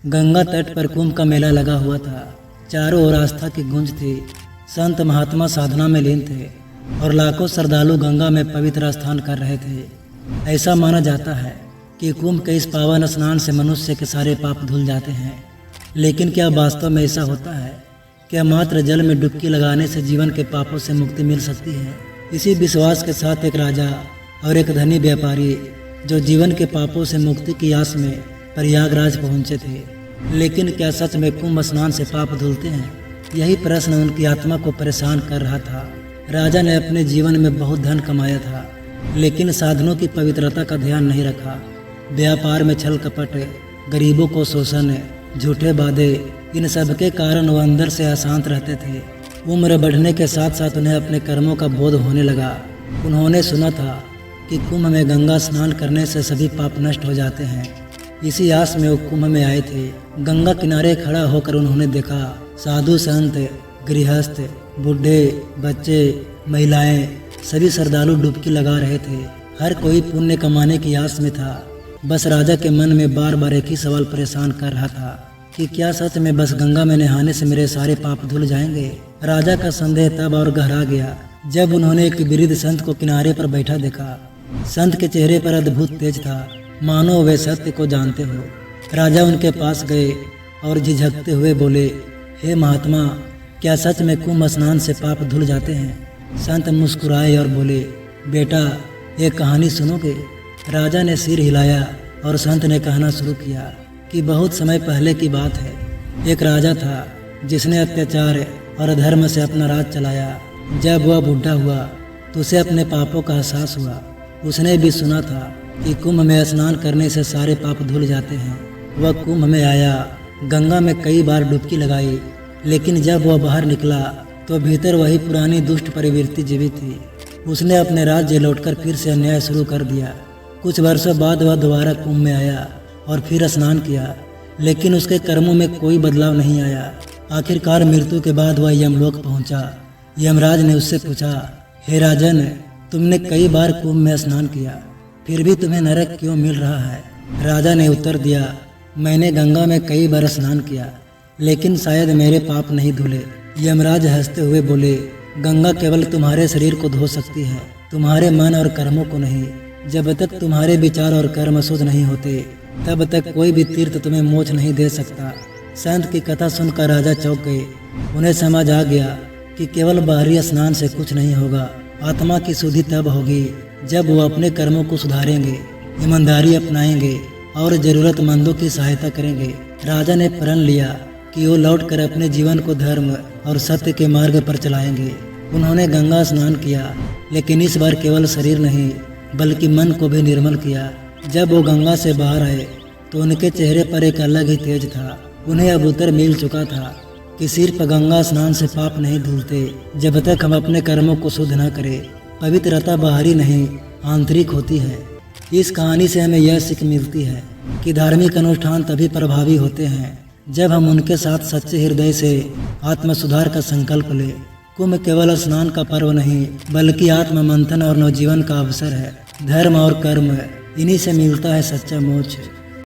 गंगा तट पर कुंभ का मेला लगा हुआ था। चारों ओर आस्था की गूंज थी। संत महात्मा साधना में लीन थे और लाखों श्रद्धालु गंगा में पवित्र स्नान कर रहे थे। ऐसा माना जाता है कि कुंभ के इस पावन स्नान से मनुष्य के सारे पाप धुल जाते हैं। लेकिन क्या वास्तव में ऐसा होता है? क्या मात्र जल में डुबकी लगाने से जीवन के पापों से मुक्ति मिल सकती है? इसी विश्वास के साथ एक राजा और एक धनी व्यापारी जो जीवन के पापों से मुक्ति की आस में प्रयागराज पहुंचे थे। लेकिन क्या सच में कुंभ स्नान से पाप धुलते हैं? यही प्रश्न उनकी आत्मा को परेशान कर रहा था। राजा ने अपने जीवन में बहुत धन कमाया था, लेकिन साधनों की पवित्रता का ध्यान नहीं रखा। व्यापार में छल कपट, गरीबों को शोषण, झूठे वादे, इन सब के कारण वह अंदर से अशांत रहते थे। उम्र बढ़ने के साथ साथ उन्हें अपने कर्मों का बोध होने लगा। उन्होंने सुना था कि कुंभ में गंगा स्नान करने से सभी पाप नष्ट हो जाते हैं। इसी आस में वो कुंभ में आए थे। गंगा किनारे खड़ा होकर उन्होंने देखा साधु संत, गृहस्थ, बूढ़े, बच्चे, महिलाएं, सभी श्रद्धालु डुबकी लगा रहे थे। हर कोई पुण्य कमाने की आस में था। बस राजा के मन में बार बार एक ही सवाल परेशान कर रहा था कि क्या सच में बस गंगा में नहाने से मेरे सारे पाप धुल जाएंगे? राजा का संदेह तब और गहरा गया जब उन्होंने एक वृद्ध संत को किनारे पर बैठा देखा। संत के चेहरे पर अद्भुत तेज था, मानो वे सत्य को जानते हो। राजा उनके पास गए और झिझकते हुए बोले, हे महात्मा, क्या सच में कुंभ स्नान से पाप धुल जाते हैं? संत मुस्कुराए और बोले, बेटा, एक कहानी सुनोगे? राजा ने सिर हिलाया और संत ने कहना शुरू किया कि बहुत समय पहले की बात है। एक राजा था जिसने अत्याचार और अधर्म से अपना राज चलाया। जब वह बूढ़ा हुआ तो उसे अपने पापों का एहसास हुआ। उसने भी सुना था कि कुंभ में स्नान करने से सारे पाप धुल जाते हैं। वह कुंभ में आया, गंगा में कई बार डुबकी लगाई, लेकिन जब वह बाहर निकला तो भीतर वही पुरानी दुष्ट प्रवृत्ति जीवित थी। उसने अपने राज्य लौटकर फिर से अन्याय शुरू कर दिया। कुछ वर्षों बाद वह दोबारा कुंभ में आया और फिर स्नान किया, लेकिन उसके कर्मों में कोई बदलाव नहीं आया। आखिरकार मृत्यु के बाद वह यमलोक पहुंचा। यमराज ने उससे पूछा, हे राजन, तुमने कई बार कुंभ में स्नान किया, फिर भी तुम्हें नरक क्यों मिल रहा है? राजा ने उत्तर दिया, मैंने गंगा में कई बार स्नान किया, लेकिन शायद मेरे पाप नहीं धुले। यमराज हंसते हुए बोले, गंगा केवल तुम्हारे शरीर को धो सकती है, तुम्हारे मन और कर्मों को नहीं। जब तक तुम्हारे विचार और कर्म शुद्ध नहीं होते, तब तक कोई भी तीर्थ तुम्हें मोक्ष नहीं दे सकता। संत की कथा सुनकर राजा चौंक गए। उन्हें समझ आ गया कि केवल बाहरी स्नान से कुछ नहीं होगा। आत्मा की शुद्धि तब होगी जब वो अपने कर्मों को सुधारेंगे, ईमानदारी अपनाएंगे और जरूरतमंदों की सहायता करेंगे। राजा ने प्रण लिया कि वो लौटकर अपने जीवन को धर्म और सत्य के मार्ग पर चलाएंगे। उन्होंने गंगा स्नान किया, लेकिन इस बार केवल शरीर नहीं बल्कि मन को भी निर्मल किया। जब वो गंगा से बाहर आए तो उनके चेहरे पर एक अलग ही तेज था। उन्हें अब उत्तर मिल चुका था कि सिर्फ गंगा स्नान से पाप नहीं धुलते जब तक हम अपने कर्मों को शुद्ध न करें। पवित्रता बाहरी नहीं आंतरिक होती है। इस कहानी से हमें यह सीख मिलती है कि धार्मिक अनुष्ठान तभी प्रभावी होते हैं जब हम उनके साथ सच्चे हृदय से आत्म सुधार का संकल्प लें। कुंभ केवल स्नान का पर्व नहीं बल्कि आत्म मंथन और नवजीवन का अवसर है। धर्म और कर्म, इन्हीं से मिलता है सच्चा मोक्ष।